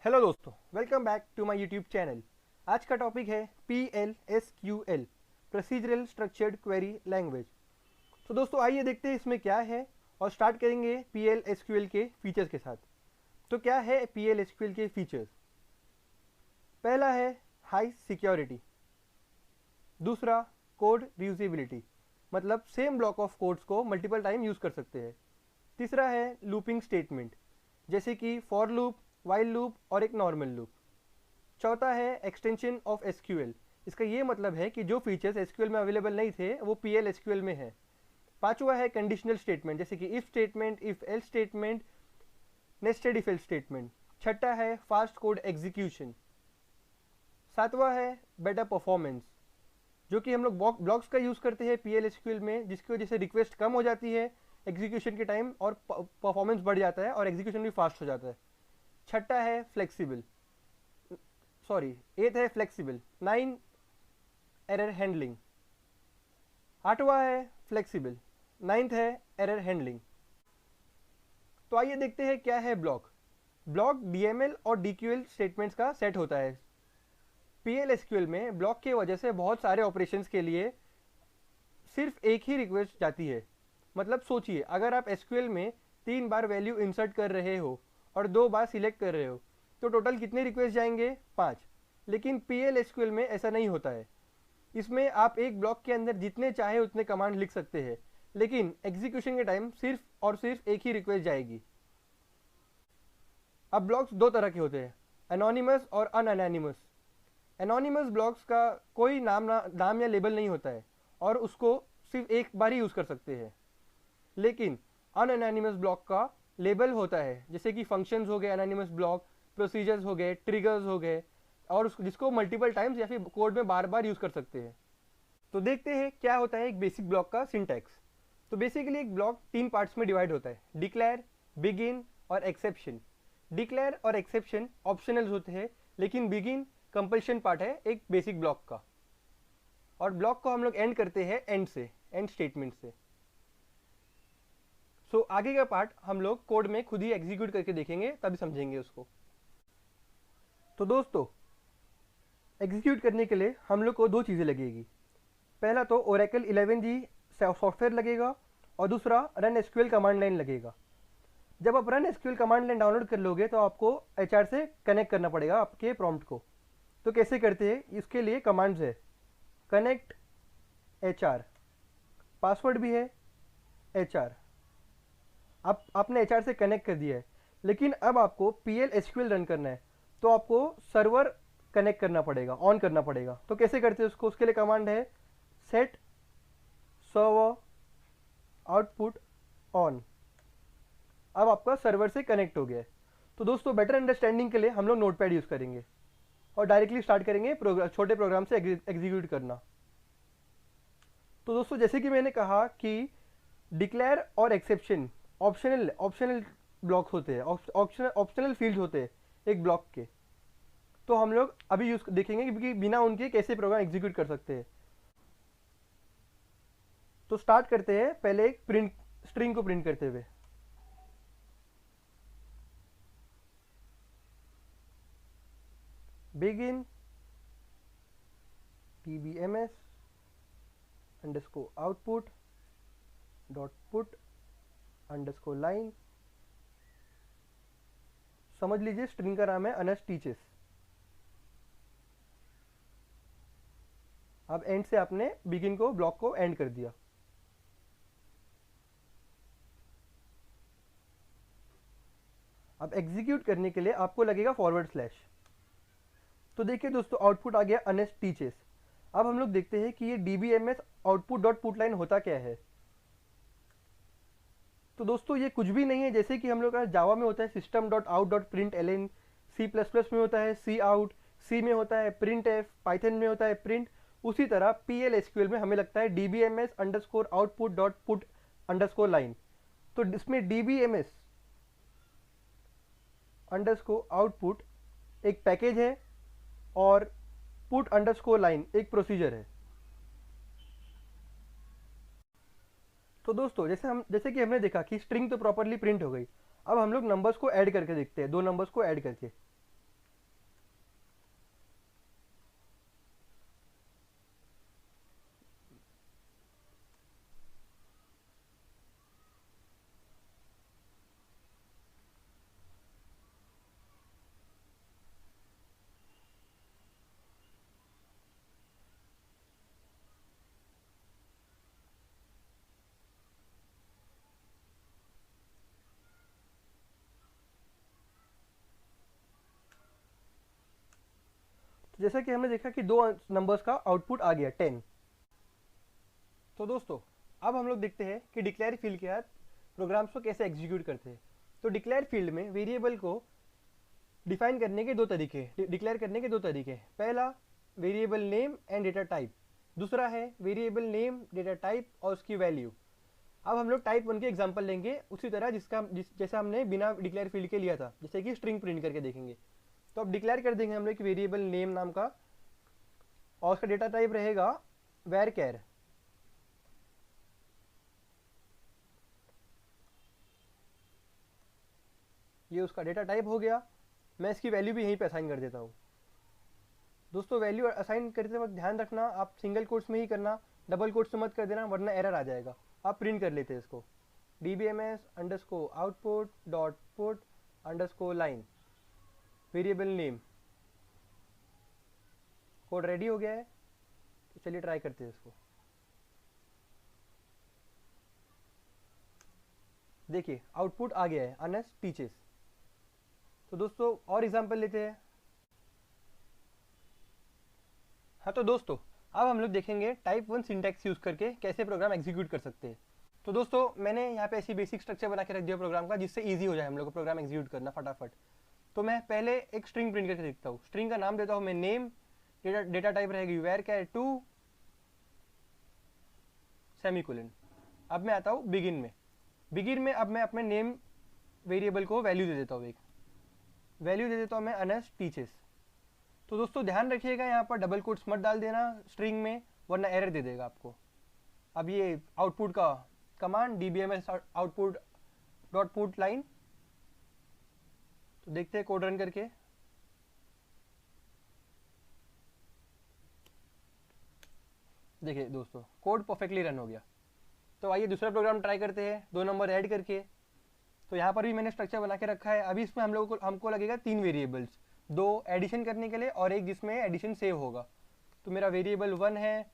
Hello दोस्तों, welcome back to my YouTube channel. आज का टॉपिक है PLSQL, procedural structured query language. तो दोस्तों आइए देखते हैं इसमें क्या है और स्टार्ट करेंगे PLSQL के फीचर्स के साथ। तो क्या है PLSQL के फीचर्स? पहला है हाई सिक्योरिटी, दूसरा कोड रीयूजेबिलिटी, मतलब सेम ब्लॉक ऑफ कोड्स को मल्टीपल टाइम यूज़ कर सकते हैं। तीसरा है लूपिंग स्टेटमेंट, जैसे कि फॉर लूप, वाइल लूप और एक नॉर्मल लूप। चौथा है एक्सटेंशन ऑफ एसक्यूएल, इसका ये मतलब है कि जो फीचर्स एसक्यूएल में अवेलेबल नहीं थे वो पीएल एसक्यूएल में है। पांचवा है कंडीशनल स्टेटमेंट, जैसे कि if statement, if else statement, nested if else statement. छठा है फास्ट कोड एग्जीक्यूशन। सातवां है बेटर परफॉर्मेंस, जो कि हम लोग ब्लॉक्स का यूज़ करते हैं पीएल एसक्यूएल में, जिसकी वजह से रिक्वेस्ट कम हो जाती है एग्जीक्यूशन के टाइम और परफॉर्मेंस बढ़ जाता है और एग्जीक्यूशन भी फास्ट हो जाता है। छठा है फ्लेक्सिबल, सॉरी 8 है फ्लेक्सिबल। 9 error handling. आठवां है फ्लेक्सिबल, 9th है एरर हैंडलिंग। तो आइए देखते हैं क्या है ब्लॉक। ब्लॉक डीएमएल और डीक्यूएल स्टेटमेंट्स का सेट होता है। पीएलएसक्यूएल में ब्लॉक की वजह से बहुत सारे ऑपरेशंस के लिए सिर्फ एक ही रिक्वेस्ट जाती है। मतलब सोचिए, अगर आप एसक्यूएल में 3 बार वैल्यू इंसर्ट कर रहे हो और 2 बार सिलेक्ट कर रहे हो तो टोटल कितने रिक्वेस्ट जाएंगे? 5। लेकिन PLSQL में ऐसा नहीं होता है। इसमें आप एक ब्लॉक के अंदर जितने चाहे उतने कमांड लिख सकते हैं, लेकिन एग्जीक्यूशन के टाइम सिर्फ और सिर्फ एक ही रिक्वेस्ट जाएगी। अब ब्लॉक्स दो तरह के होते हैं, एनोनिमस और अनएनोनिमस। एनोनिमस ब्लॉक्स का कोई नाम या लेबल नहीं होता है और उसको सिर्फ एक बार ही यूज़ कर सकते हैं। लेकिन अनएनोनिमस ब्लॉक का लेबल होता है, जैसे कि फंक्शंस हो गए एनोनिमस ब्लॉक, प्रोसीजर्स हो गए, ट्रिगर्स हो गए, और जिसको मल्टीपल टाइम्स या फिर कोड में बार बार यूज़ कर सकते हैं। तो देखते हैं क्या होता है एक बेसिक ब्लॉक का सिंटैक्स। तो बेसिकली एक ब्लॉक 3 पार्ट्स में डिवाइड होता है, डिक्लेयर, बिगिन और एक्सेप्शन। डिक्लेयर और एक्सेप्शन ऑप्शनल होते हैं, लेकिन बिगिन कंपल्शन पार्ट है एक बेसिक ब्लॉक का। और ब्लॉक को हम लोग एंड करते हैं एंड से, एंड स्टेटमेंट से। सो आगे का पार्ट हम लोग कोड में खुद ही एग्जीक्यूट करके देखेंगे, तभी समझेंगे उसको। तो दोस्तों एग्जीक्यूट करने के लिए हम लोग को 2 चीज़ें लगेगी। पहला तो ओरेकल 11g सॉफ्टवेयर लगेगा और दूसरा रन एसक्यूएल कमांड लाइन लगेगा। जब आप run SQL command line download कर लोगे तो आपको HR से कनेक्ट करना पड़ेगा आपके प्रॉम्प्ट को। तो कैसे करते हैं? इसके लिए कमांड्स है कनेक्ट HR, पासवर्ड भी है HR। आपने HR से कनेक्ट कर दिया है, लेकिन अब आपको PLSQL रन करना है तो आपको सर्वर कनेक्ट करना पड़ेगा, ऑन करना पड़ेगा। तो कैसे करते हैं उसको? उसके लिए कमांड है सेट सर्वर आउटपुट ऑन। अब आपका सर्वर से कनेक्ट हो गया है। तो दोस्तों बेटर अंडरस्टैंडिंग के लिए हम लोग नोटपैड यूज़ करेंगे और डायरेक्टली स्टार्ट करेंगे छोटे प्रोग्राम से एग्जीक्यूट करना। तो दोस्तों जैसे कि मैंने कहा कि डिक्लेयर और एक्सेप्शन ऑप्शनल ब्लॉक्स होते हैं, ऑप्शनल फील्ड होते हैं एक ब्लॉक के। तो हम लोग अभी यूज देखेंगे कि बिना उनके कैसे प्रोग्राम एग्जीक्यूट कर सकते हैं। तो स्टार्ट करते हैं पहले एक प्रिंट स्ट्रिंग को प्रिंट करते हुए। Begin tbms underscore output dot put underscore line. समझ लीजिए स्ट्रिंग का नाम है अनस टीचेस। अब एंड से आपने बिगिन को ब्लॉक को एंड कर दिया। अब एग्जीक्यूट करने के लिए आपको लगेगा फॉरवर्ड स्लैश। तो देखिए दोस्तों आउटपुट आ गया अनस टीचेस। अब हम लोग देखते हैं कि ये dbms output dot put line होता क्या है। तो दोस्तों ये कुछ भी नहीं है, जैसे कि हम लोग का जावा में होता है system dot out dot print L, C++ में होता है सी आउट, सी में होता है प्रिंट एफ, पाइथन में होता है प्रिंट। उसी तरह PLSQL में हमें लगता है dbms underscore output dot put underscore line. तो इसमें dbms अंडरस्कोर आउटपुट एक पैकेज है और पुट अंडरस्कोर लाइन एक प्रोसीजर है। तो दोस्तों जैसे कि हमने देखा कि स्ट्रिंग तो प्रॉपरली प्रिंट हो गई। अब हम लोग नंबर्स को ऐड करके देखते हैं, 2 नंबर्स को ऐड करके। तो जैसा कि हमने देखा कि दो नंबर्स का आउटपुट आ गया 10। तो दोस्तों अब हम लोग देखते हैं कि डिक्लेयर फील्ड के साथ प्रोग्राम्स को कैसे एग्जीक्यूट करते हैं। तो डिक्लेयर फील्ड में वेरिएबल को डिफाइन करने के दो तरीके, डिक्लेयर करने के दो तरीके। पहला variable name and data type, दूसरा है वेरिएबल नेम, डेटा टाइप और उसकी वैल्यू। अब हम लोग टाइप 1 के एग्जांपल लेंगे उसी तरह जैसा हमने बिना डिक्लेयर फील्ड के लिया था, जैसे कि स्ट्रिंग प्रिंट करके देखेंगे। तो अब डिक्लेयर कर देंगे हम लोग वेरिएबल नेम नाम का, और उसका डेटा टाइप रहेगा वेर कैर। ये उसका डेटा टाइप हो गया। मैं इसकी वैल्यू भी यहीं पे असाइन कर देता हूँ। दोस्तों वैल्यू असाइन करते वक्त ध्यान रखना, आप सिंगल कोट्स में ही करना, डबल कोट्स में मत कर देना वरना एरर आ जाएगा। आप प्रिंट कर लेते हैं इसको, dbms_output.put_line variable name. Code ready हो गया है, तो चलिए ट्राई करते हैं इसको। देखिए आउटपुट आ गया है, अनस टीचर्स। तो दोस्तों और एग्जांपल लेते हैं। हाँ तो दोस्तों अब हम लोग देखेंगे टाइप 1 सिंटैक्स यूज करके कैसे प्रोग्राम एग्जीक्यूट कर सकते हैं। तो दोस्तों मैंने यहाँ पे ऐसी बेसिक स्ट्रक्चर बना के रख दिया प्रोग्राम का, जिससे इजी हो जाए हम लोग को प्रोग्राम एग्जीक्यूट करना फटाफट। तो मैं पहले एक स्ट्रिंग प्रिंट करके देखता हूँ। स्ट्रिंग का नाम देता हूँ मैं नेम, डेटा टाइप रहेगी वेर कैर 2 सेमीकोलन। अब मैं आता हूँ बिगिन में अब मैं अपने नेम वेरिएबल को वैल्यू दे देता हूँ, एक वैल्यू दे देता हूँ मैं अनस टीचर्स। तो दोस्तों ध्यान रखिएगा यहाँ पर डबल कोट्स मत डाल देना स्ट्रिंग में, वरना एरर दे देगा आपको। अब ये आउटपुट का command dbms output dot put line. तो देखते हैं कोड रन करके। देखिए दोस्तों कोड परफेक्टली रन हो गया। तो आइए दूसरा प्रोग्राम ट्राई करते हैं, 2 नंबर ऐड करके। तो यहाँ पर भी मैंने स्ट्रक्चर बना के रखा है। अभी इसमें हमको लगेगा 3 वेरिएबल्स, 2 एडिशन करने के लिए और एक जिसमें एडिशन सेव होगा। तो मेरा वेरिएबल 1 है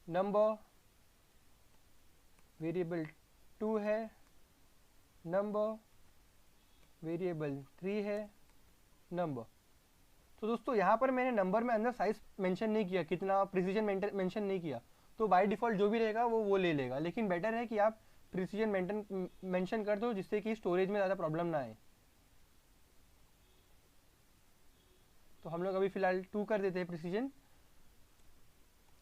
नंबर, वेरिएबल 2 है नंबर, वेरिएबल 3 है नंबर। तो दोस्तों यहाँ पर मैंने नंबर में अंदर साइज मेंशन नहीं किया, कितना प्रिसीजन मेंशन नहीं किया। तो बाय डिफ़ॉल्ट जो भी रहेगा वो ले लेगा, लेकिन बेटर है कि आप प्रिसीजन मेंशन कर दो, जिससे कि स्टोरेज में ज़्यादा प्रॉब्लम ना आए। तो हम लोग अभी फ़िलहाल 2 कर देते हैं प्रिसीजन।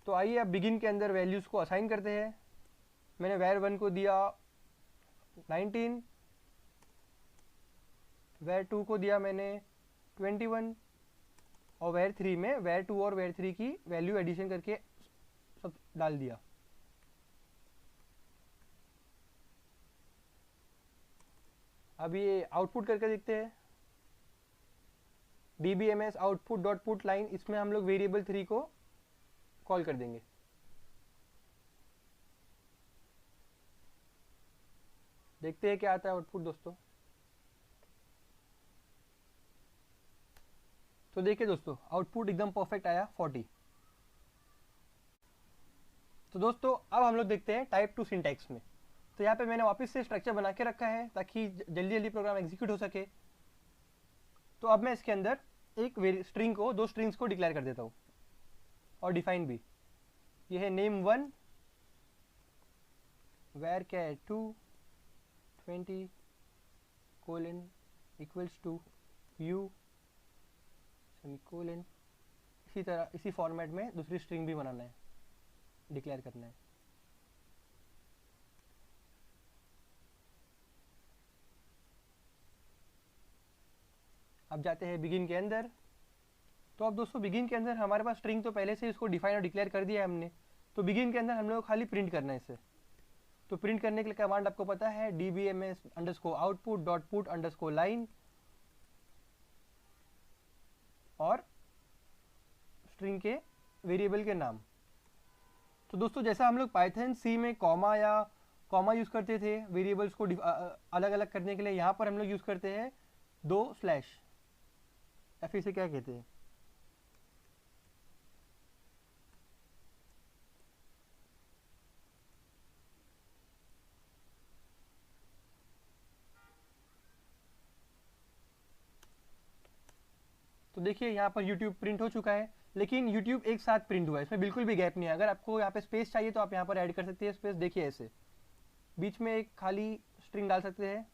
तो आइए अब बिगिन के अंदर वैल्यूज़ को असाइन करते हैं। मैंने वेर 1 को दिया 19, वेर 2 को दिया मैंने 21, और वेर 3 में वेर 2 और वेर 3 की वैल्यू एडिशन करके सब डाल दिया। अब ये आउटपुट करके देखते हैं। dbms output dot put line, इसमें हम लोग वेरिएबल 3 को कॉल कर देंगे। देखते हैं क्या आता है आउटपुट दोस्तों। तो देखिए दोस्तों आउटपुट एकदम परफेक्ट आया 40। तो दोस्तों अब हम लोग देखते हैं टाइप 2 सिंटैक्स में। तो यहाँ पे मैंने वापस से स्ट्रक्चर बना के रखा है ताकि जल्दी जल्दी प्रोग्राम एग्जीक्यूट हो सके। तो अब मैं इसके अंदर एक स्ट्रिंग को, 2 स्ट्रिंग्स को डिक्लेयर कर देता हूँ और डिफाइन भी। ये है name 1 varchar 2 20 colon equals to U semicolon. इसी तरह इसी फॉर्मेट में दूसरी स्ट्रिंग भी बनाना है, डिक्लेयर करना है। अब जाते हैं बिगिन के अंदर। तो अब दोस्तों बिगिन के अंदर हमारे पास स्ट्रिंग तो पहले से इसको डिफाइन और डिक्लेयर कर दिया है हमने। तो बिगिन के अंदर हम लोग खाली प्रिंट करना है इसे। तो प्रिंट करने के लिए कमांड आपको पता है dbms_output.put_line और स्ट्रिंग के वेरिएबल के नाम। तो दोस्तों जैसा हम लोग पाइथन सी में कॉमा यूज़ करते थे वेरिएबल्स को अलग अलग करने के लिए, यहाँ पर हम लोग यूज़ करते हैं 2 स्लैश, या फिर इसे क्या कहते हैं, तो देखिए यहाँ पर यूट्यूब प्रिंट हो चुका है, लेकिन यूट्यूब एक साथ प्रिंट हुआ है, इसमें बिल्कुल भी गैप नहीं है। अगर आपको यहाँ पे स्पेस चाहिए तो आप यहाँ पर ऐड कर सकते हैं स्पेस। देखिए ऐसे बीच में एक खाली स्ट्रिंग डाल सकते हैं।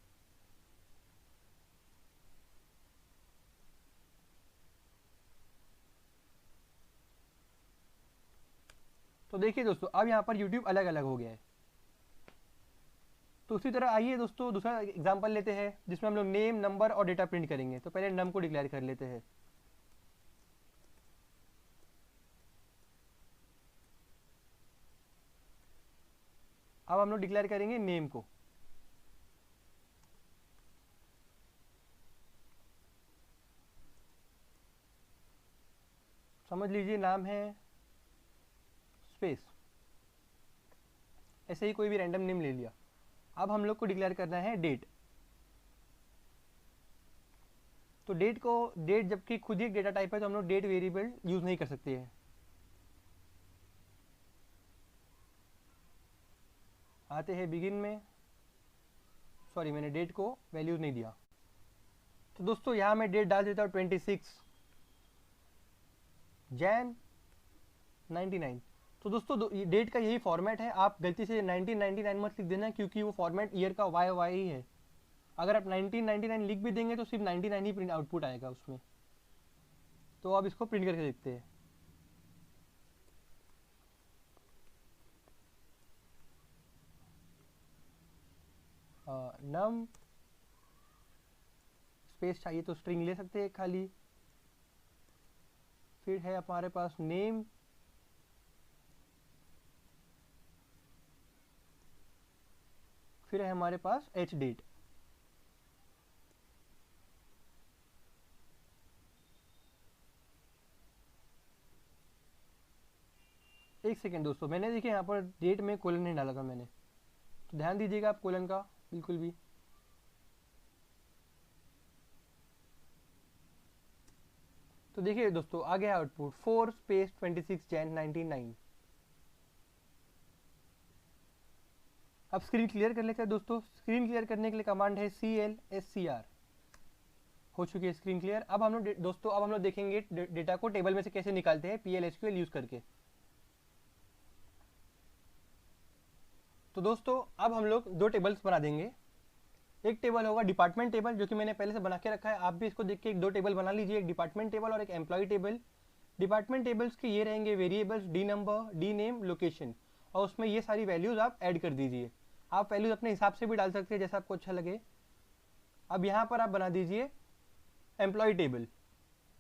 तो देखिए दोस्तों अब यहाँ पर यूट्यूब अलग अलग हो गया है। तो उसी तरह आइए दोस्तों दूसरा एग्जांपल लेते हैं जिसमें हम लोग नेम, नंबर और डेटा प्रिंट करेंगे। तो पहले नम को डिक्लेयर कर लेते हैं। अब हम लोग डिक्लेयर करेंगे नेम को। समझ लीजिए नाम है स्पेस, ऐसे ही कोई भी रैंडम नेम ले लिया। अब हम लोग को डिक्लेयर करना है डेट। तो डेट जबकि खुद ही एक डेटा टाइप है तो हम लोग डेट वेरिएबल यूज नहीं कर सकते हैं। आते हैं बिगिन में, सॉरी मैंने डेट को वैल्यूज नहीं दिया। तो दोस्तों यहाँ मैं डेट डाल देता हूँ 26 जैन 99। तो दोस्तों डेट का यही फॉर्मेट है। आप गलती से 1999 मत लिख देना क्योंकि वो फॉर्मेट ईयर का YY ही है। अगर आप 1999 लिख भी देंगे तो सिर्फ 99 ही प्रिंट आउटपुट आएगा उसमें। तो अब इसको प्रिंट करके देखते हैं। नम स्पेस चाहिए तो स्ट्रिंग ले सकते हैं खाली। फिर है हमारे पास नेम, फिर है हमारे पास एच डेट। एक सेकेंड दोस्तों, मैंने देखिए यहाँ पर डेट में कोलन नहीं डाला था मैंने, तो ध्यान दीजिएगा आप कोलन का बिल्कुल भी। तो देखिए दोस्तों आ गया आउटपुट 4 स्पेस 26 जैन 99। अब स्क्रीन क्लियर कर लेते हैं दोस्तों। स्क्रीन क्लियर करने के लिए कमांड है CLSCR। हो चुकी है स्क्रीन क्लियर। अब हम लोग दोस्तों अब हम लोग देखेंगे डेटा को टेबल में से कैसे निकालते हैं PL/SQL यूज करके। तो दोस्तों अब हम लोग दो टेबल्स बना देंगे। एक टेबल होगा डिपार्टमेंट टेबल जो कि मैंने पहले से बना के रखा है। आप भी इसको देख के एक दो टेबल बना लीजिए, एक डिपार्टमेंट टेबल और एक एम्प्लॉय टेबल। डिपार्टमेंट टेबल्स के ये रहेंगे variables D number, D name, location, और उसमें ये सारी वैल्यूज आप ऐड कर दीजिए। आप वैल्यूज अपने हिसाब से भी डाल सकते हैं जैसा आपको अच्छा लगे। अब यहाँ पर आप बना दीजिए एम्प्लॉय टेबल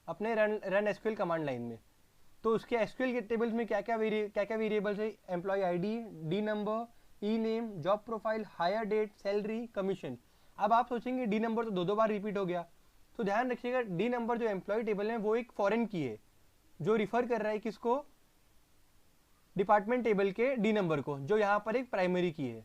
अपने रन एसक्यूएल कमांड लाइन में। तो उसके एसक्यूएल के टेबल्स में क्या क्या वेरिएबल्स है? Employee ID, D number, E name, job profile, hire date, salary, commission. अब आप सोचेंगे डी नंबर तो दो बार रिपीट हो गया, तो ध्यान रखिएगा डी नंबर जो एम्प्लॉय टेबल है वो एक फॉरेन की है जो रिफर कर रहा है किसको? डिपार्टमेंट टेबल के डी नंबर को, जो यहाँ पर एक प्राइमरी की है।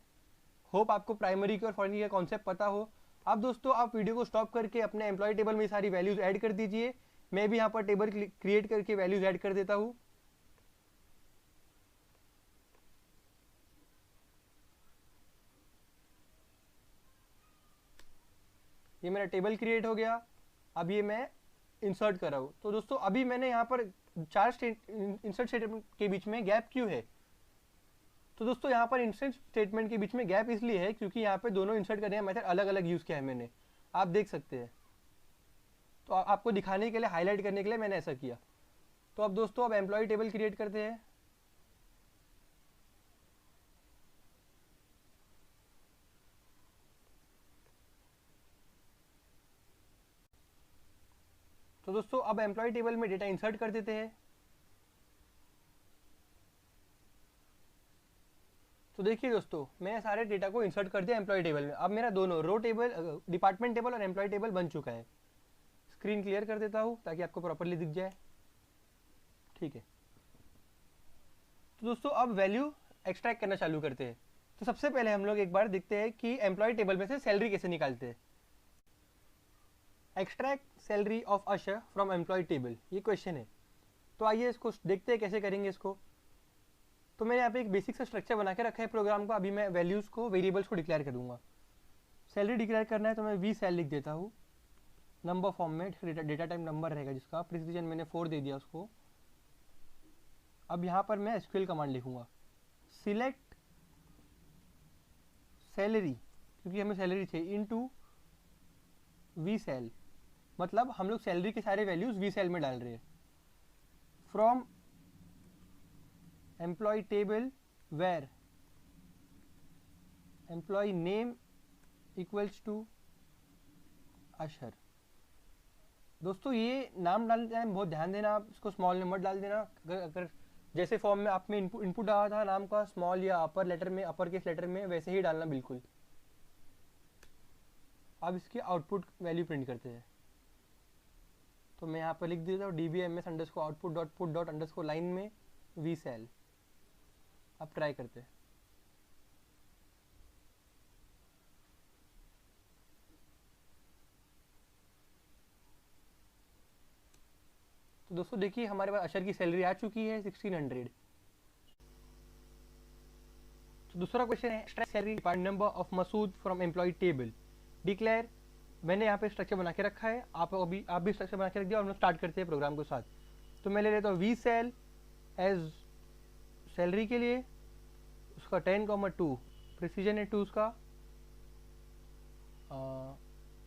होप आपको प्राइमरी की और फॉरेन की का कॉन्सेप्ट पता हो। अब दोस्तों आप वीडियो को स्टॉप करके अपने एम्प्लॉय टेबल में सारी वैल्यूज ऐड कर दीजिए। मैं भी यहाँ पर टेबल क्रिएट करके वैल्यूज ऐड कर देता हूँ। ये मेरा टेबल क्रिएट हो गया। अब ये मैं इंसर्ट कर रहा हूँ। तो दोस्तों अभी मैंने यहाँ पर चार इंसर्ट स्टेटमेंट के बीच में गैप क्यों है? तो दोस्तों यहाँ पर इंसर्ट स्टेटमेंट के बीच में गैप इसलिए है क्योंकि यहाँ पे दोनों इंसर्ट करने का मेथड अलग अलग यूज़ किया है मैंने, आप देख सकते हैं। तो आपको दिखाने के लिए, हाईलाइट करने के लिए मैंने ऐसा किया। तो अब दोस्तों अब एम्प्लॉय टेबल क्रिएट करते हैं। तो दोस्तों अब एम्प्लॉय टेबल में डेटा इंसर्ट कर देते हैं। तो देखिए दोस्तों मैंने सारे डेटा को इंसर्ट कर दिया एम्प्लॉय टेबल में। अब मेरा दोनों रो टेबल, डिपार्टमेंट टेबल और एम्प्लॉय टेबल बन चुका है। स्क्रीन क्लियर कर देता हूँ ताकि आपको प्रॉपरली दिख जाए। ठीक है, तो दोस्तों अब वैल्यू एक्सट्रैक्ट करना चालू करते हैं। तो सबसे पहले हम लोग एक बार देखते हैं कि एम्प्लॉय टेबल में से सैलरी कैसे निकालते हैं। Extract salary of Asher from employ table, ये क्वेश्चन है। तो आइए इसको देखते हैं कैसे करेंगे इसको। तो मैंने यहाँ पे एक बेसिक सा स्ट्रक्चर बना के रखा है प्रोग्राम का। अभी मैं वैल्यूज़ को, वेरिएबल्स को डिक्लेयर करूँगा। सैलरी डिक्लेयर करना है तो मैं वी सैल लिख देता हूँ। नंबर फॉर्म में डेटा टाइप नंबर रहेगा जिसका प्रिसीजन मैंने 4 दे दिया उसको। अब यहाँ पर मैं एसक्यूएल कमांड लिखूंगा, सिलेक्ट सैलरी, क्योंकि हमें सैलरी चाहिए, इनटू वी सेल, मतलब हम लोग सैलरी के सारे वैल्यूज वी सेल में डाल रहे हैं, from employ table where employee name equals to अशर। दोस्तों ये नाम डालते टाइम बहुत ध्यान देना, आप इसको स्मॉल नंबर डाल देना। अगर जैसे फॉर्म में आप में इनपुट डाला था नाम का स्मॉल या अपर लेटर में, अपर केस लेटर में, वैसे ही डालना बिल्कुल। अब इसकी आउटपुट वैल्यू प्रिंट करते हैं, तो मैं यहाँ पर लिख देता हूँ dbms underscore output dot put dot underscore line में वी सेल। अब ट्राई करते हैं। तो दोस्तों देखिए हमारे पास अशर की सैलरी आ चुकी है 1600। तो दूसरा क्वेश्चन है extract salary depart number of Masood from employ table declare. मैंने यहाँ पे स्ट्रक्चर बना के रखा है, आप भी स्ट्रक्चर बना के रख दिया और हम लोग स्टार्ट करते हैं प्रोग्राम के साथ। तो मैं ले लेता हूँ वी सेल एज सैलरी के लिए, उसका 10,2 प्रिसीजन है 2 उसका।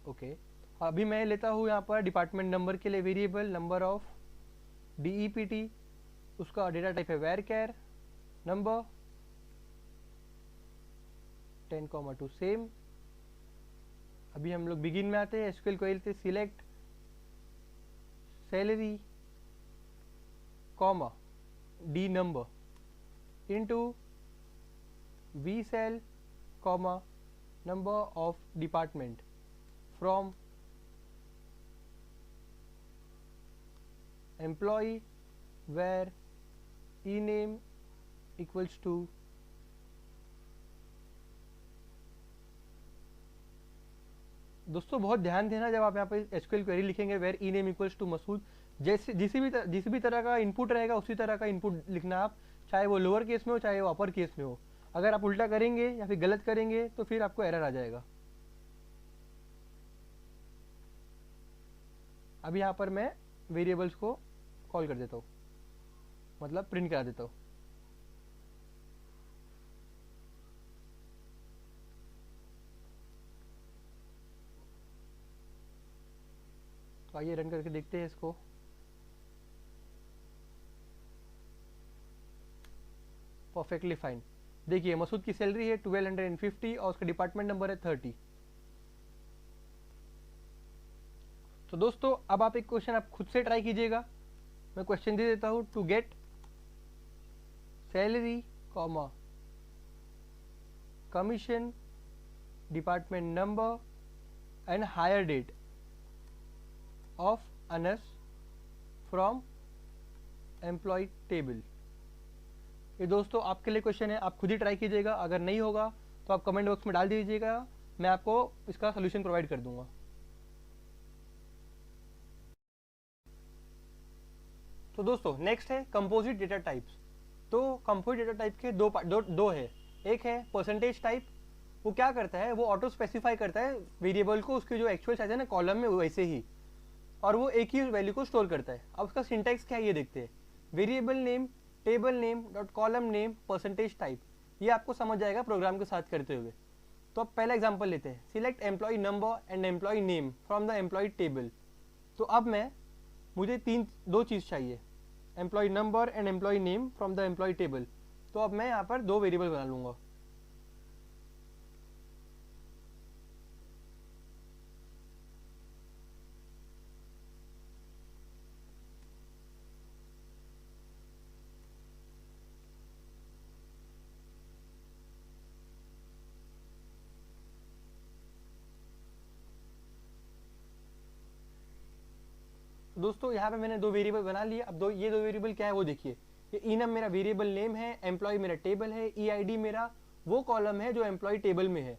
ओके, अभी मैं लेता हूँ यहाँ पर डिपार्टमेंट नंबर के लिए वेरिएबल नंबर ऑफ DEPT, उसका डेटा टाइप है वेर कैर नंबर 10,2 सेम। अभी हम लोग बिगिन में आते हैं, एसक्यूएल क्वेरी से select salary comma D number into V sal comma number of department from employ where E name equals to दोस्तों बहुत ध्यान देना जब आप यहाँ पे एसक्यूएल क्वेरी लिखेंगे where E name equals to Masood, जैसे जिस भी तरह का इनपुट रहेगा उसी तरह का इनपुट लिखना आप, चाहे वो लोअर केस में हो चाहे वो अपर केस में हो। अगर आप उल्टा करेंगे या फिर गलत करेंगे तो फिर आपको एरर आ जाएगा। अब यहाँ पर मैं वेरिएबल्स को कॉल कर देता हूँ, मतलब प्रिंट करा देता हूँ। तो आइए रन करके देखते हैं इसको। Perfectly fine. देखिए मसूद की सैलरी है 1250 और उसका डिपार्टमेंट नंबर है 30। तो दोस्तों अब आप एक क्वेश्चन आप खुद से ट्राई कीजिएगा। मैं क्वेश्चन दे देता हूँ, to get salary comma commission department number and hire date of Anas from employ table. ये दोस्तों आपके लिए क्वेश्चन है, आप खुद ही ट्राई कीजिएगा। अगर नहीं होगा तो आप कमेंट बॉक्स में डाल दीजिएगा, मैं आपको इसका सोल्यूशन प्रोवाइड कर दूंगा। तो दोस्तों नेक्स्ट है कंपोजिट डेटा टाइप्स। तो कंपोजिट डेटा टाइप के दो है। एक है परसेंटेज टाइप, वो क्या करता है, वो ऑटो स्पेसिफाई करता है वेरिएबल को उसके जो एक्चुअल साइज है ना कॉलम में वैसे ही, और वो एक ही वैल्यू को स्टोर करता है। अब उसका सिंटैक्स क्या है ये देखते हैं। Variable name table name dot column name percentage type, ये आपको समझ जाएगा प्रोग्राम के साथ करते हुए। तो अब पहला एग्जांपल लेते हैं, select employ number and employ name from the employ table. तो अब मुझे दो चीज़ चाहिए, employ number and employ name from the employ table. तो अब मैं यहाँ पर दो वेरिएबल बना लूँगा। दोस्तों यहाँ पे मैंने दो वेरिएबल बना लिए। अब ये दो वेरिएबल क्या है वो देखिए। ये इनम मेरा वेरिएबल नेम है, एम्प्लॉय मेरा टेबल है, ईआईडी मेरा वो कॉलम है जो एम्प्लॉय टेबल में है।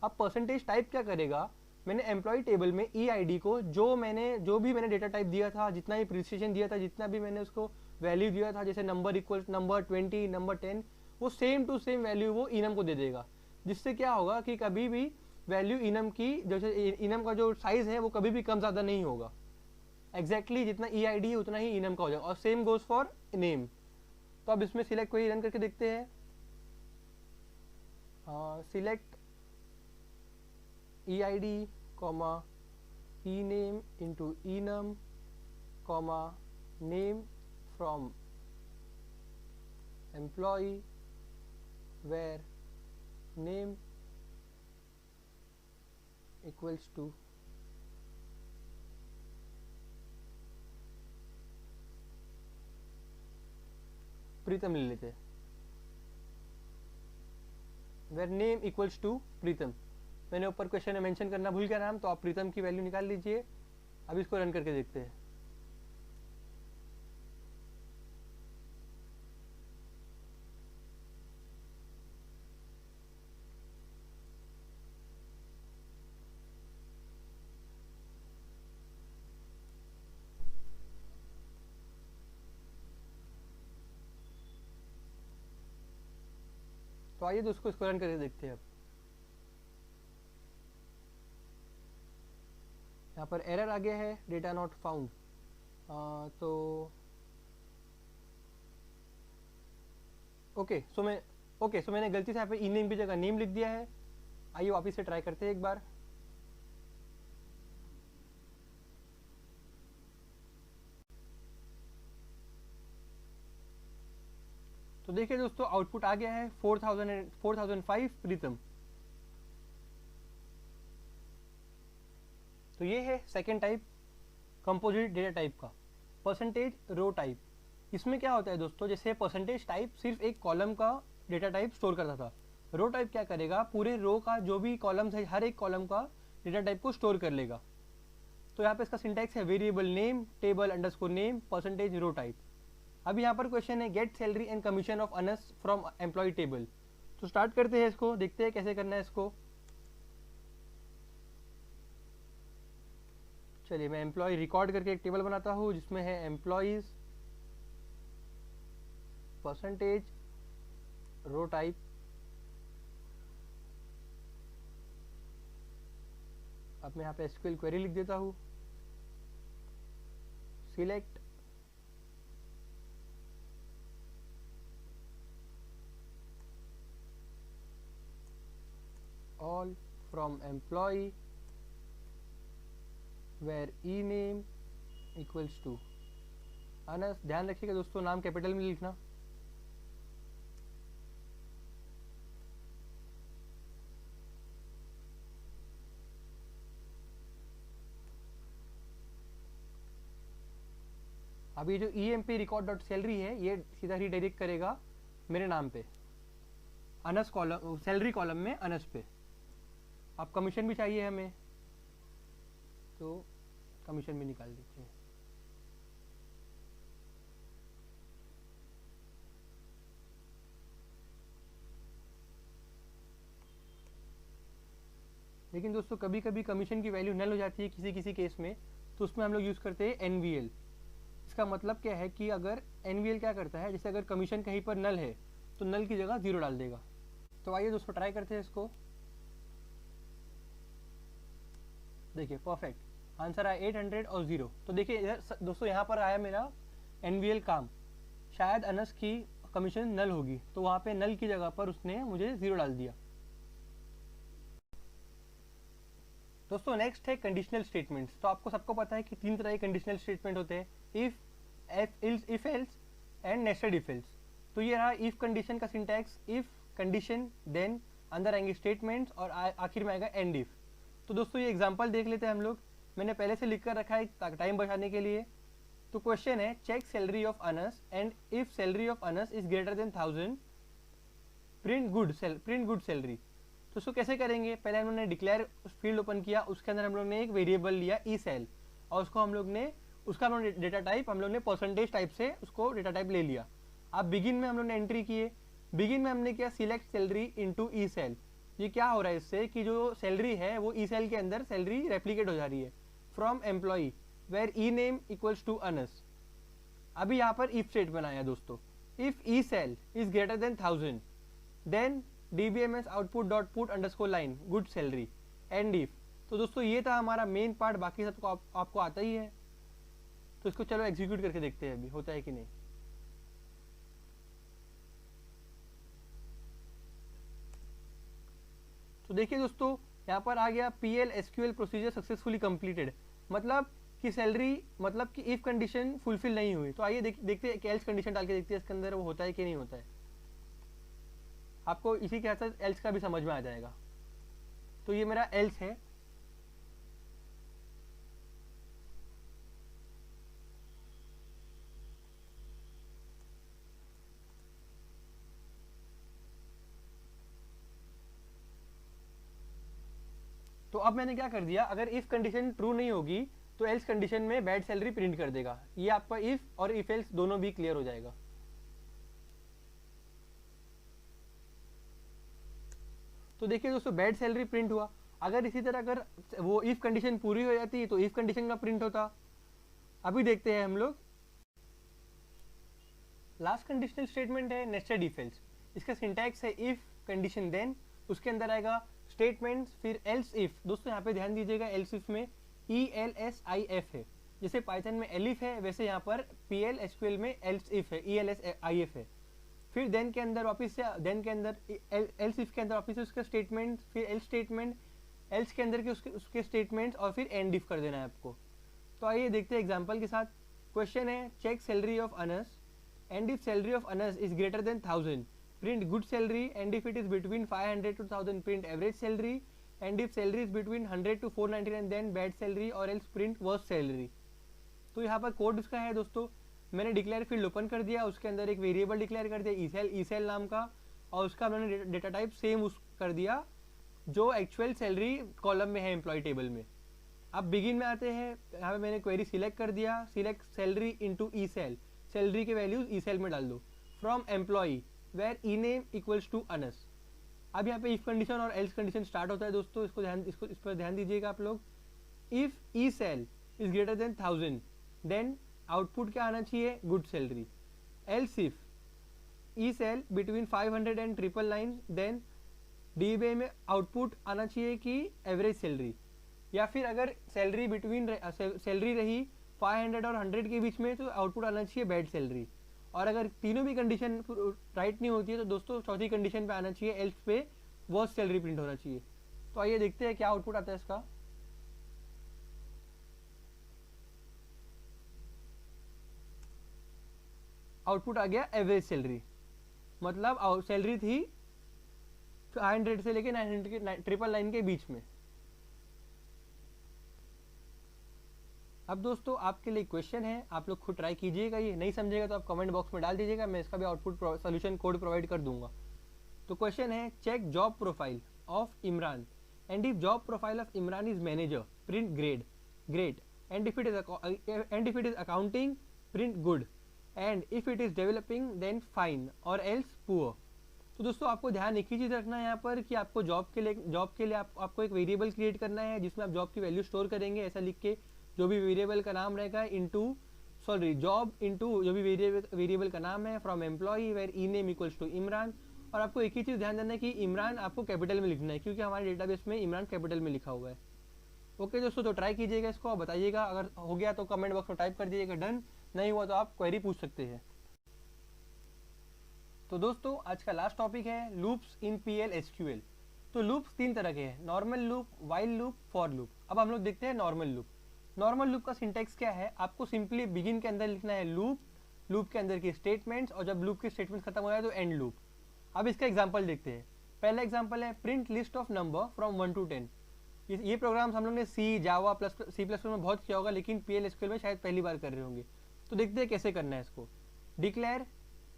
अब परसेंटेज टाइप क्या करेगा, मैंने एम्प्लॉय टेबल में ईआईडी को जो भी मैंने डेटा टाइप दिया था, जितना भी प्रिसिशन दिया था, जितना भी मैंने उसको वैल्यू दिया था, जैसे नंबर इक्वल नंबर 20 नंबर 10, वो सेम टू सेम वैल्यू वो इनम को दे देगा। जिससे क्या होगा कि कभी भी वैल्यू इनम की, जैसे इनम का जो साइज है वो कभी भी कम ज़्यादा नहीं होगा, एग्जैक्टली जितना EID है उतना ही इनम का हो जाएगा, और सेम गोज फॉर नेम। तो अब इसमें सिलेक्ट क्वेरी रन करके देखते हैं। Select EID comma ename into enum comma name from employee where name equals to प्रीतम ले लेते हैं, where name equals to प्रीतम। मैंने ऊपर क्वेश्चन में मेंशन करना भूल गया नाम, तो आप प्रीतम की वैल्यू निकाल लीजिए। अब इसको रन करके देखते हैं। तो आइए दोस्तों इसको रन करके देखते हैं। अब यहाँ पर एरर आ गया है, डेटा नॉट फाउंड। तो सो मैंने गलती से यहाँ पे ई-नेम की जगह नेम लिख दिया है। आइए वापस से ट्राई करते हैं एक बार। तो देखिए दोस्तों, आउटपुट आ गया है 4005 प्रीतम। तो ये है second type composite data type का, परसेंटेज रो टाइप। इसमें क्या होता है दोस्तों, जैसे परसेंटेज टाइप सिर्फ एक कॉलम का डेटा टाइप स्टोर करता था, रो टाइप क्या करेगा, पूरे रो का जो भी कॉलम्स है हर एक कॉलम का डेटा टाइप को स्टोर कर लेगा। तो यहाँ पे इसका सिंटैक्स है variable name table underscore name percentage row type. अब यहाँ पर क्वेश्चन है get salary and commission of Anas from employ table. तो स्टार्ट करते हैं इसको, देखते हैं कैसे करना है इसको। चलिए मैं एम्प्लॉय रिकॉर्ड करके एक टेबल बनाता हूँ जिसमें है एम्प्लॉयज परसेंटेज रो टाइप। अब मैं यहाँ पे SQL क्वेरी लिख देता हूँ, select all from employee where ename equals to Anas. ध्यान रखिएगा दोस्तों, नाम कैपिटल में लिखना। अब ये जो EMP रिकॉर्ड डॉट सैलरी है ये सीधा रिडायरेक्ट करेगा मेरे नाम पे, अनस कॉलम, सैलरी कॉलम में अनस पे। अब कमीशन भी चाहिए हमें, तो कमीशन भी निकाल दीजिए। लेकिन दोस्तों कभी कभी कमीशन की वैल्यू नल हो जाती है किसी किसी केस में, तो उसमें हम लोग यूज़ करते हैं NVL। इसका मतलब क्या है कि अगर NVL क्या करता है, जैसे अगर कमीशन कहीं पर नल है तो नल की जगह 0 डाल देगा। तो आइए दोस्तों ट्राई करते हैं इसको। देखिए परफेक्ट आंसर आया 800 और 0। तो देखिए इधर दोस्तों यहाँ पर आया मेरा NVL काम, शायद अनस की कमीशन नल होगी, तो वहाँ पे नल की जगह पर उसने मुझे 0 डाल दिया। दोस्तों नेक्स्ट है कंडीशनल स्टेटमेंट्स। तो आपको सबको पता है कि 3 तरह के कंडीशनल स्टेटमेंट होते हैं, if else and nested if else. तो ये रहा इफ कंडीशन का सिंटैक्स, इफ कंडीशन देन अंदर आएंगे स्टेटमेंट्स और आखिर में आएगा एंड इफ। तो दोस्तों ये एग्जांपल देख लेते हैं हम लोग, मैंने पहले से लिख कर रखा है टाइम बचाने के लिए। तो क्वेश्चन है check salary of Anas and if salary of Anas is greater than 1000 print good salary. तो उसको कैसे करेंगे, पहले हम लोग ने डिक्लेयर फील्ड ओपन किया, उसके अंदर हम लोग ने एक वेरिएबल लिया ई सेल, और उसको हम लोग ने उसका डेटा टाइप हम लोग ने परसेंटेज टाइप से उसको डेटा टाइप ले लिया। अब बिगिन में हम लोग ने एंट्री किए, बिगिन में हमने किया select salary into E sal. ये क्या हो रहा है इससे कि जो सैलरी है वो ई सेल के अंदर सैलरी रेप्लिकेट हो जा रही है from employee where E name equals to Anas. अभी यहाँ पर इफ स्टेट बनाया दोस्तों, if E sal is greater than 1000 then DBMS output dot put underscore line good salary। End if. तो दोस्तों ये था हमारा मेन पार्ट, बाकी सब तो आपको आता ही है। तो इसको चलो एग्जीक्यूट करके देखते हैं अभी होता है कि नहीं। तो देखिए दोस्तों यहाँ पर आ गया PL SQL procedure successfully completed, मतलब कि सैलरी, मतलब कि इफ कंडीशन फुलफिल नहीं हुई। तो आइए देखते हैं कि एल्स कंडीशन डाल के देखते हैं इसके अंदर वो होता है कि नहीं होता है। आपको इसी के साथ एल्स का भी समझ में आ जाएगा। तो ये मेरा एल्स है। तो अब मैंने क्या कर दिया, अगर इफ कंडीशन ट्रू नहीं होगी तो एल्स कंडीशन में बैड सैलरी प्रिंट कर देगा। ये आपका इफ और इफ एल्स दोनों भी क्लियर हो जाएगा। तो देखिए दोस्तों बैड सैलरी प्रिंट हुआ। अगर इसी तरह अगर वो इफ कंडीशन पूरी हो जाती तो इफ कंडीशन का प्रिंट होता। अभी देखते हैं हम लोग। लास्ट कंडीशनल स्टेटमेंट है नेस्टेड इफ एल्स। इसका सिंटैक्स है इफ कंडीशन देन, उसके अंदर आएगा स्टेटमेंट्स फिर एल्स इफ। दोस्तों यहाँ पे ध्यान दीजिएगा एल्स इफ में ELSIF है। जैसे पाइथन में एलिफ है वैसे यहाँ पर PL SQL में एल्स इफ है, ELSIF है। फिर देन के अंदर वापस से देन के अंदर एल्स इफ के अंदर वापस से उसका स्टेटमेंट, फिर एल्स स्टेटमेंट, एल्स के अंदर के उसके स्टेटमेंट्स और फिर एंड इफ कर देना है आपको। तो आइए देखते हैं एग्जांपल के साथ। क्वेश्चन है check salary of Anas and if salary of Anas is greater than 1000 print good salary, and if it is between 500 to 1000 print average salary, and if salary is between 100 to 499 then bad salary or else print worst salary। तो यहाँ पर code उसका है दोस्तों, मैंने declare field open कर दिया, उसके अंदर एक वेरिएबल डिक्लेयर कर दिया ईसेल नाम का, और उसका मैंने डेटा टाइप सेम उस कर दिया जो एक्चुअल सैलरी कॉलम में है एम्प्लॉय टेबल में। अब बिगिन में आते हैं, यहाँ पे मैंने क्वेरी सिलेक्ट कर दिया, select salary into E sal, salary के वैल्यूज ईसेल में डाल दो, from employ where E name equals to Anas. अब यहाँ पे इफ कंडीशन और एल्स कंडीशन स्टार्ट होता है दोस्तों, इस पर ध्यान दीजिएगा आप लोग। If E sal is greater than 1000 then output क्या आना चाहिए, good salary. Else if E sal between 500 and 999 then DBA में आउटपुट आना चाहिए कि एवरेज सैलरी। या फिर अगर सैलरी बिटवीन सैलरी रही 500 और 100 के बीच में तो आउटपुट आना चाहिए बैड सैलरी। और अगर तीनों भी कंडीशन राइट नहीं होती है तो दोस्तों चौथी कंडीशन पे आना चाहिए, एल्स पे वर्स्ट सैलरी प्रिंट होना चाहिए। तो आइए देखते हैं क्या आउटपुट आता है इसका। आउटपुट आ गया एवरेज सैलरी, मतलब सैलरी थी 500 से लेके 900 के 999 के बीच में। अब दोस्तों आपके लिए क्वेश्चन है, आप लोग खुद ट्राई कीजिएगा, ये नहीं समझेगा तो आप कमेंट बॉक्स में डाल दीजिएगा, मैं इसका भी आउटपुट सोल्यूशन कोड प्रोवाइड कर दूंगा। तो क्वेश्चन है check job profile of Imran and if job profile of Imran is manager print great and if it is accounting print good and if it is developing then fine और else poor. तो दोस्तों आपको ध्यान एक ही चीज़ रखना है यहाँ पर कि आपको जॉब के लिए आपको एक वेरिएबल क्रिएट करना है जिसमें आप जॉब की वैल्यू स्टोर करेंगे, ऐसा लिख के जो भी वेरिएबल का नाम रहेगा जॉब इनटू जो भी वेरिएबल का नाम है from employ where E name equals to Imran. और आपको एक ही चीज़ ध्यान देना है कि इमरान आपको कैपिटल में लिखना है क्योंकि हमारे डेटाबेस में इमरान कैपिटल में लिखा हुआ है। ओके दोस्तों, तो ट्राई कीजिएगा इसको और बताइएगा, अगर हो गया तो कमेंट बॉक्स में टाइप कर दीजिएगा डन, नहीं हुआ तो आप क्वेरी पूछ सकते हैं। तो दोस्तों आज का लास्ट टॉपिक है लूप्स इन PL SQL। तो लूप्स तीन तरह के हैं, normal loop, while loop, for loop. अब हम लोग देखते हैं नॉर्मल लूप। नॉर्मल लूप का सिंटेक्स क्या है, आपको सिंपली बिगिन के अंदर लिखना है लूप के अंदर की स्टेटमेंट्स, और जब लूप के स्टेटमेंट्स खत्म हो जाए तो एंड लूप। अब इसका एग्जांपल देखते हैं। पहला एग्जांपल है print list of number from 1 to 10। ये प्रोग्राम्स हम लोग ने C, जावा, C++ में बहुत किया होगा, लेकिन PL SQL में शायद पहली बार कर रहे होंगे। तो देखते हैं कैसे करना है इसको। डिक्लेयर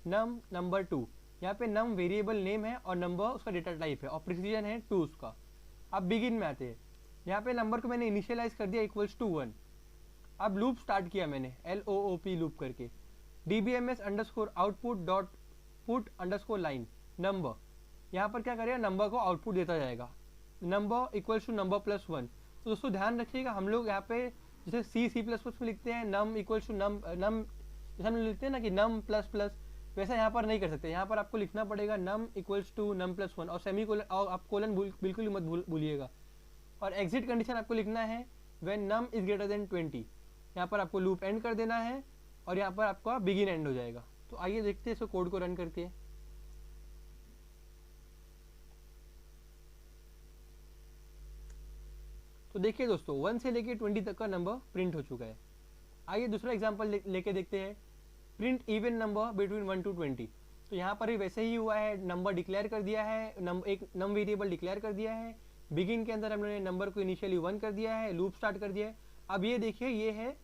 नम नंबर 2, यहाँ पे नम वेरिएबल नेम है और नंबर उसका डेटा टाइप है और प्रिसीजन है 2 उसका। अब बिगिन में आते हैं, यहाँ पे नंबर को मैंने इनिशियलाइज कर दिया इक्वल्स टू 1। अब लूप स्टार्ट किया मैंने LOOP लूप करके, DBMS underscore output dot put underscore line number, यहाँ पर क्या करेगा नंबर को आउटपुट देता जाएगा, number equals to number plus 1। तो दोस्तों ध्यान रखिएगा, हम लोग यहाँ पे जैसे C++ में लिखते हैं नम इक्वल्स टू नम जैसे हम लिखते हैं ना कि नम प्लस प्लस, वैसा यहाँ पर नहीं कर सकते। यहाँ पर आपको लिखना पड़ेगा नम इक्वल्स टू नम प्लस 1 और सेमी कोलन, और आप कोलन बिल्कुल ही मत भूलिएगा। और एग्जिट कंडीशन आपको लिखना है when num is greater than 20। यहाँ पर आपको लूप एंड कर देना है और यहाँ पर आपका बिगिन एंड हो जाएगा। तो आइए देखते हैं इसको कोड को रन करके। तो देखिए दोस्तों 1 से लेके 20 तक का नंबर प्रिंट हो चुका है। आइए दूसरा एग्जांपल लेके देखते हैं, print even number between 1 to 20। तो यहाँ पर भी वैसे ही हुआ है, नंबर डिक्लेयर कर दिया है, एक नम वेरिएबल डिक्लेयर कर दिया है, बिगिन के अंदर हमने नंबर को इनिशियली 1 कर दिया है, लूप स्टार्ट कर दिया है। अब ये देखिए ये है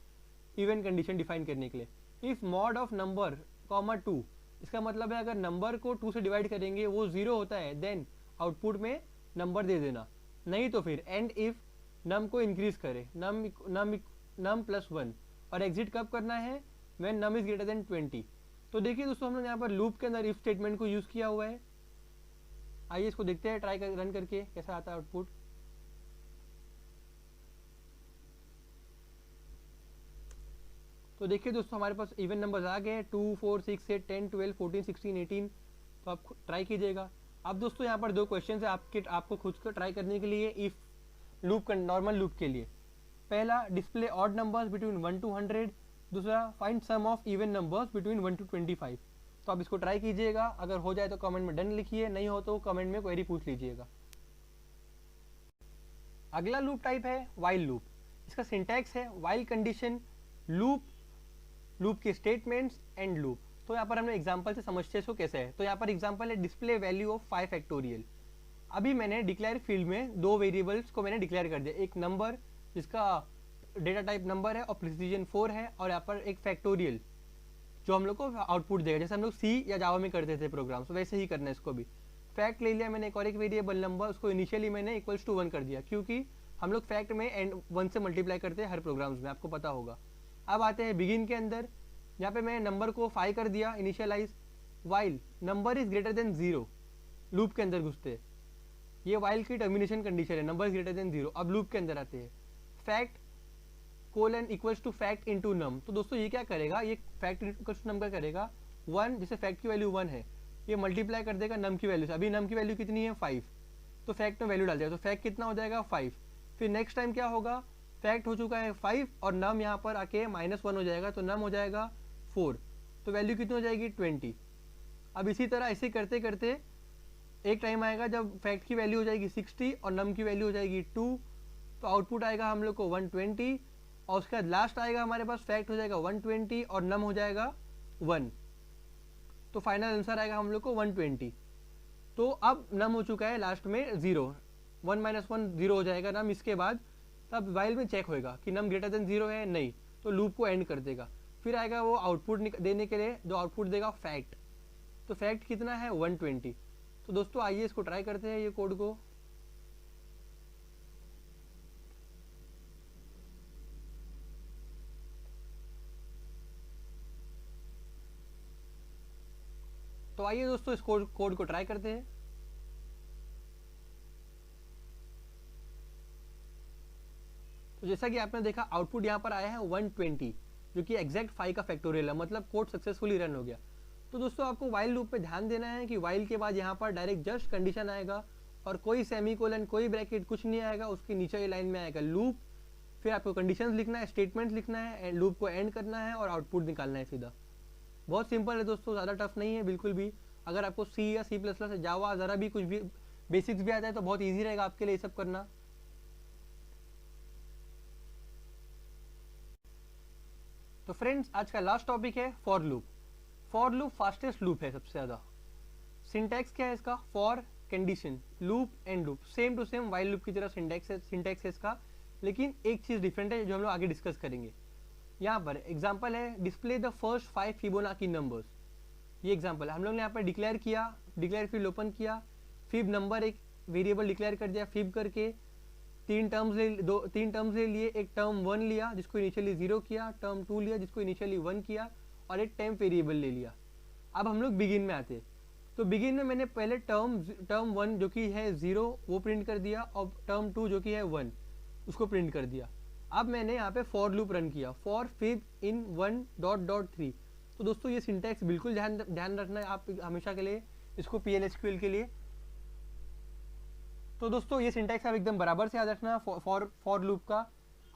इवन कंडीशन डिफाइन करने के लिए। If mod of number comma 2, इसका मतलब है अगर नंबर को 2 से डिवाइड करेंगे वो 0 होता है, देन आउटपुट में नंबर दे देना, नहीं तो फिर एंड इफ नम को इंक्रीज करे, नम प्लस 1, और एग्जिट कब करना है, when num is greater than 20। तो देखिए दोस्तों हम लोग यहाँ पर लूप के अंदर इफ स्टेटमेंट को यूज किया हुआ है। आइए इसको देखते हैं ट्राई रन करके कैसा आता है आउटपुट। तो देखिए दोस्तों हमारे पास इवन नंबर्स आ गए 2, 4, 6, 8, 10, 12, 14, 16, 18। तो आप ट्राई कीजिएगा। अब दोस्तों यहाँ पर 2 क्वेश्चन है आपको खुद को ट्राई करने के लिए इफ लूप नॉर्मल लूप के लिए। पहला, display odd numbers between 1 to 100। दूसरा, find sum of even numbers between 1 to 25। तो आप इसको ट्राई कीजिएगा, अगर हो जाए तो कमेंट में डन लिखिए, नहीं हो तो कमेंट में क्वेरी पूछ लीजिएगा। अगला लूप टाइप है वाइल लूप। इसका सिंटैक्स है वाइल कंडीशन, लूप के स्टेटमेंट्स एंड लूप। तो यहाँ पर हमने एग्जांपल से समझते हैं इसको कैसे है। तो यहाँ पर एग्जांपल है डिस्प्ले वैल्यू ऑफ 5 फैक्टोरियल। अभी मैंने डिक्लेयर फील्ड में 2 वेरिएबल्स को मैंने डिक्लेयर कर दिया, एक नंबर जिसका डेटा टाइप नंबर है और प्रिसीजन 4 है, और यहाँ पर एक फैक्टोरियल जो हम लोग को आउटपुट देगा, जैसे हम लोग सी या जावा में करते थे प्रोग्राम, तो वैसे ही करना है इसको भी। फैक्ट ले लिया मैंने, एक वेरिएबल नंबर, उसको इनिशियली मैंने इक्वल्स टू 1 कर दिया, क्योंकि हम लोग फैक्ट में एंड 1 से मल्टीप्लाई करते हैं हर प्रोग्राम्स में, आपको पता होगा। अब आते हैं बिगिन के अंदर, यहाँ पे मैं नंबर को 5 कर दिया initialize, while number is greater than 0। Loop के अंदर घुसते, ये वाइल की टर्मिनेशन कंडीशन है, नंबर इज ग्रेटर देन 0। अब लूप के अंदर आते हैं, fact colon equals to fact into num. तो दोस्तों ये क्या करेगा, ये फैक्ट इक्वल्स टू नम का करेगा 1, जैसे फैक्ट की वैल्यू 1 है, ये मल्टीप्लाई कर देगा नम की वैल्यू से। अभी नम की वैल्यू कितनी है 5, तो फैक्ट में वैल्यू डाल देगा, तो फैक्ट कितना हो जाएगा 5। फिर नेक्स्ट टाइम क्या होगा, फैक्ट हो चुका है 5 और नम यहाँ पर आके -1 हो जाएगा, तो नम हो जाएगा 4, तो वैल्यू कितनी हो जाएगी 20। अब इसी तरह ऐसे करते करते एक टाइम आएगा जब फैक्ट की वैल्यू हो जाएगी 60 और नम की वैल्यू हो जाएगी 2, तो आउटपुट आएगा हम लोग को 120, और उसके बाद लास्ट आएगा हमारे पास फैक्ट हो जाएगा 120 और नम हो जाएगा 1, तो फाइनल आंसर आएगा हम लोग को 120। तो अब नम हो चुका है लास्ट में 0, 1 - 1 0 हो जाएगा नम। इसके बाद तब वाइल में चेक होएगा कि नम ग्रेटर देन 0 है, नहीं, तो लूप को एंड कर देगा। फिर आएगा वो आउटपुट देने के लिए, जो आउटपुट देगा फैक्ट, तो फैक्ट कितना है 120। तो दोस्तों आइए इसको ट्राई करते हैं ये कोड को। तो आइए दोस्तों इस कोड को ट्राई करते हैं। तो जैसा कि आपने देखा आउटपुट यहाँ पर आया है 120, जो कि एग्जैक्ट 5 का फैक्टोरियल है, मतलब कोड सक्सेसफुली रन हो गया। तो दोस्तों आपको वाइल लूप पे ध्यान देना है कि वाइल के बाद यहाँ पर डायरेक्ट जस्ट कंडीशन आएगा और कोई सेमीकोलन, कोई ब्रैकेट, कुछ नहीं आएगा, उसके नीचे की लाइन में आएगा लूप। फिर आपको कंडीशंस लिखना है, स्टेटमेंट्स लिखना है, लूप को एंड करना है और आउटपुट निकालना है सीधा। बहुत सिंपल है दोस्तों, ज़्यादा टफ नहीं है बिल्कुल भी। अगर आपको सी या C++ या जावा ज़रा भी कुछ भी बेसिक्स भी आता है तो बहुत ईजी रहेगा आपके लिए ये सब करना। तो फ्रेंड्स आज का लास्ट टॉपिक है for loop. For loop fastest loop है सबसे ज़्यादा। सिंटैक्स क्या है इसका, for condition loop end loop, same to same while loop की तरह सिंटैक्स है इसका, लेकिन एक चीज़ डिफरेंट है जो हम लोग आगे डिस्कस करेंगे। यहाँ पर एग्जाम्पल है display the first 5 Fibonacci numbers. ये एग्जाम्पल है, हम लोग ने यहाँ पर डिक्लेयर किया, डिक्लेयर फील्ड ओपन किया, फिब नंबर एक वेरिएबल डिक्लेयर कर दिया, फिब करके 3 टर्म्स ले लिए, एक टर्म 1 लिया जिसको इनिशियली 0 किया, टर्म 2 लिया जिसको इनिशियली 1 किया, और एक टेम्प वेरिएबल ले लिया। अब हम लोग बिगिन में आते, तो बिगिन में मैंने पहले टर्म 1 जो कि है 0 वो प्रिंट कर दिया, और टर्म 2 जो कि है 1 उसको प्रिंट कर दिया। अब मैंने यहाँ पे फॉर लूप रन किया, फॉर फिब इन 1.3। तो दोस्तों ये सिंटैक्स बिल्कुल ध्यान रखना है आप हमेशा के लिए इसको PL SQL के लिए। तो दोस्तों ये सिंटैक्स आप एकदम बराबर से याद रखना फॉर लूप का।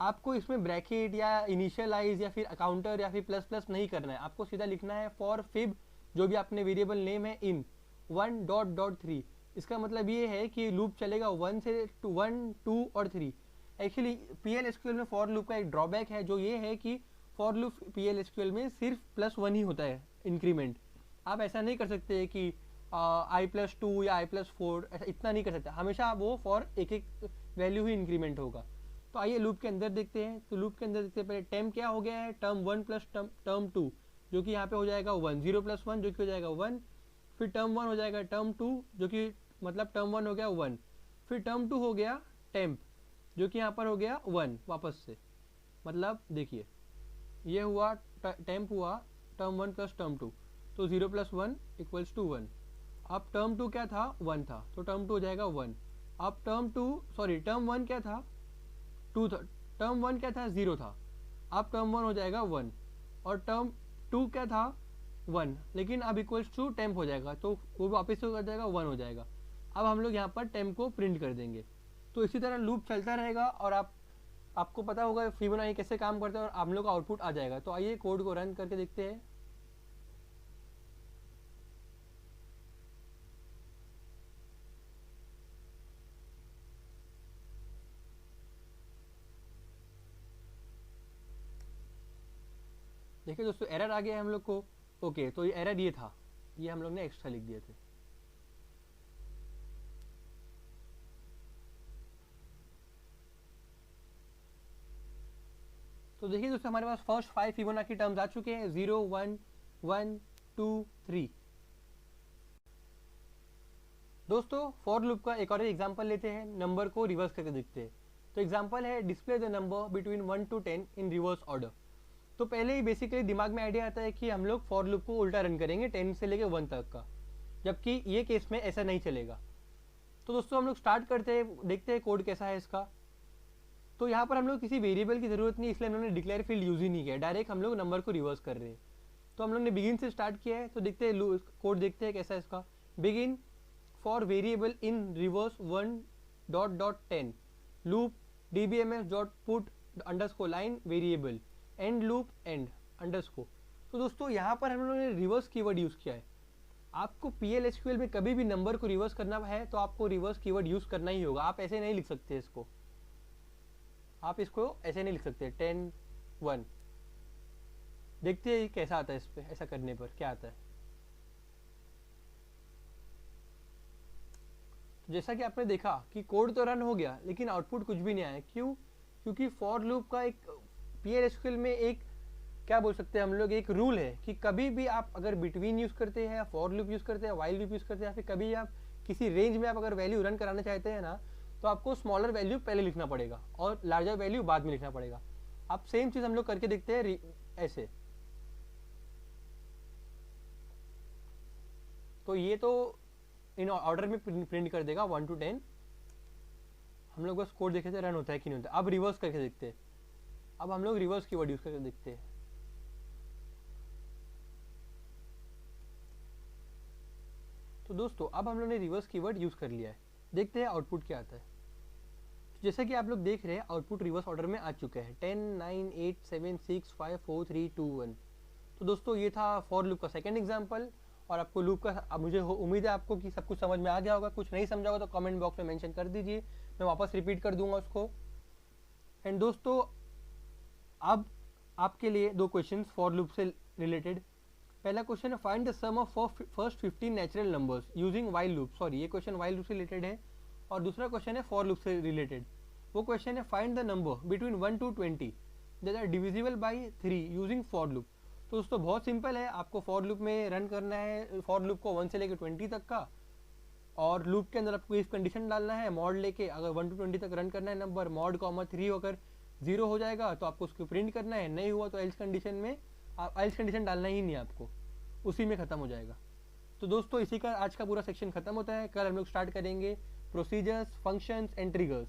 आपको इसमें ब्रैकेट या इनिशियलाइज या फिर काउंटर या फिर प्लस प्लस नहीं करना है, आपको सीधा लिखना है फॉर फिब जो भी आपने वेरिएबल नेम है इन 1.3। इसका मतलब ये है कि लूप चलेगा 1 से 1, 2 और 3। एक्चुअली PL/SQL में फॉर लूप का एक ड्रॉबैक है, जो ये है कि फॉर लूप PL/SQL में सिर्फ +1 ही होता है इंक्रीमेंट। आप ऐसा नहीं कर सकते कि i+2 या i+4, ऐसा इतना नहीं कर सकते, हमेशा वो फॉर एक एक वैल्यू ही इंक्रीमेंट होगा। तो आइए लूप के अंदर देखते हैं। तो लूप के अंदर देखते हैं पहले टर्म क्या हो गया है, टर्म 1 प्लस टर्म 2 जो कि यहाँ पे हो जाएगा 1, 0 + 1 जो कि हो जाएगा 1, फिर टर्म 1 हो जाएगा टर्म 2 जो कि मतलब टर्म 1 हो गया 1, फिर टर्म 2 हो गया टेम्प जो कि यहाँ पर हो गया 1 वापस से। मतलब देखिए ये हुआ टेम्प हुआ टर्म 1 प्लस टर्म 2, तो 0 + 1 = 1। अब टर्म 2 क्या था, 1 था, तो टर्म 2 हो जाएगा 1। अब टर्म 1 क्या था, 2 था, टर्म 1 क्या था, 0 था, अब टर्म 1 हो जाएगा 1, और टर्म 2 क्या था 1, लेकिन अब = टेम्प हो जाएगा, तो वो वापस से कर जाएगा 1 हो जाएगा। अब हम लोग यहाँ पर टेम्प को प्रिंट कर देंगे। तो इसी तरह लूप चलता रहेगा और आपको पता होगा फिबोनाची कैसे काम करता है और आप लोग का आउटपुट आ जाएगा। तो आइए कोड को रन करके देखते हैं। देखिए दोस्तों एरर आ गया हम लोग को। ओके, तो ये एरर ये था, ये हम लोग ने एक्स्ट्रा लिख दिए थे। तो देखिए दोस्तों हमारे पास फर्स्ट 5 फिबोनाची टर्म्स आ चुके हैं, 0, 1, 1, 2, 3। दोस्तों फॉर लूप का एक और एग्जांपल लेते हैं, नंबर को रिवर्स करके देखते हैं। तो एग्जांपल है display the number between 1 to 10 in reverse order. तो पहले ही बेसिकली दिमाग में आइडिया आता है कि हम लोग फॉर लूप को उल्टा रन करेंगे 10 से लेके 1 तक का, जबकि ये केस में ऐसा नहीं चलेगा। तो दोस्तों हम लोग स्टार्ट करते हैं, देखते हैं कोड कैसा है इसका। तो यहाँ पर हम लोग किसी वेरिएबल की जरूरत नहीं, इसलिए हमने डिक्लेयर फील्ड यूज ही नहीं किया, डायरेक्ट हम लोग नंबर को रिवर्स कर रहे हैं। तो हम लोग ने बिगिन से स्टार्ट किया है, तो देखते हैं कोड देखते हैं कैसा है इसका। Begin for variable in reverse 1.10 loop dbms.put underscore line variable and loop and underscore. तो दोस्तों यहाँ पर हम लोगों ने रिवर्स कीवर्ड यूज किया है। आपको PL/SQL में कभी भी नंबर को रिवर्स करना है तो आपको रिवर्स कीवर्ड यूज करना ही होगा, आप ऐसे नहीं लिख सकते इसको, आप इसको ऐसे नहीं लिख सकते 10, 1। देखते हैं कैसा आता है इस पे, ऐसा करने पर क्या आता है। तो जैसा कि आपने देखा कि कोड तो रन हो गया लेकिन आउटपुट कुछ भी नहीं आया। क्यों? क्योंकि फॉर लूप का एक PL/SQL में एक क्या बोल सकते हैं हम लोग, एक रूल है कि कभी भी आप अगर बिटवीन यूज करते हैं, फॉर लूप यूज करते हैं, वाइल लूप यूज करते हैं, या फिर कभी आप किसी रेंज में आप अगर वैल्यू रन कराना चाहते हैं ना, तो आपको स्मॉलर वैल्यू पहले लिखना पड़ेगा और लार्जर वैल्यू बाद में लिखना पड़ेगा। आप सेम चीज हम लोग करके देखते हैं ऐसे। तो ये तो इन ऑर्डर में प्रिंट कर देगा 1 to 10। हम लोग बस कोड देखे थे रन होता है कि नहीं होता। अब रिवर्स करके देखते हैं, अब हम लोग रिवर्स कीवर्ड यूज करके देखते हैं। तो दोस्तों अब हम लोग ने रिवर्स कीवर्ड यूज कर लिया है, देखते हैं आउटपुट क्या आता है। तो जैसा कि आप लोग देख रहे हैं आउटपुट रिवर्स ऑर्डर में आ चुका है 10, 9, 8, 7, 6, 5, 4, 3, 2, 1। तो दोस्तों ये था फॉर लूप का सेकंड एग्जांपल। और आपको लूप का मुझे उम्मीद है आपको कि सब कुछ समझ में आ गया होगा। कुछ नहीं समझा होगा तो कमेंट बॉक्स में मेंशन कर दीजिए, मैं वापस रिपीट कर दूंगा उसको। एंड दोस्तों अब आपके लिए दो क्वेश्चंस फॉर लूप से रिलेटेड। पहला क्वेश्चन है find the sum of first 15 natural numbers using while loop. Sorry, ये क्वेश्चन वाइल लूप से रिलेटेड है। और दूसरा क्वेश्चन है फॉर लूप से रिलेटेड। वो क्वेश्चन है find the number between 1 to 20 that are divisible by 3 using for loop. तो दोस्तों बहुत सिंपल है, आपको फॉर लूप में रन करना है फॉर लूप को 1 से लेकर 20 तक का, और लूप के अंदर आपको इफ कंडीशन डालना है मॉड लेके। अगर 1 to 20 तक रन करना है नंबर, मॉड 3 होकर 0 हो जाएगा तो आपको उसको प्रिंट करना है, नहीं हुआ तो एल्स कंडीशन में एल्स कंडीशन डालना ही नहीं है आपको, उसी में खत्म हो जाएगा। तो दोस्तों इसी का आज का पूरा सेक्शन खत्म होता है। कल हम लोग स्टार्ट करेंगे प्रोसीजर्स, फंक्शंस एंड ट्रिगर्स।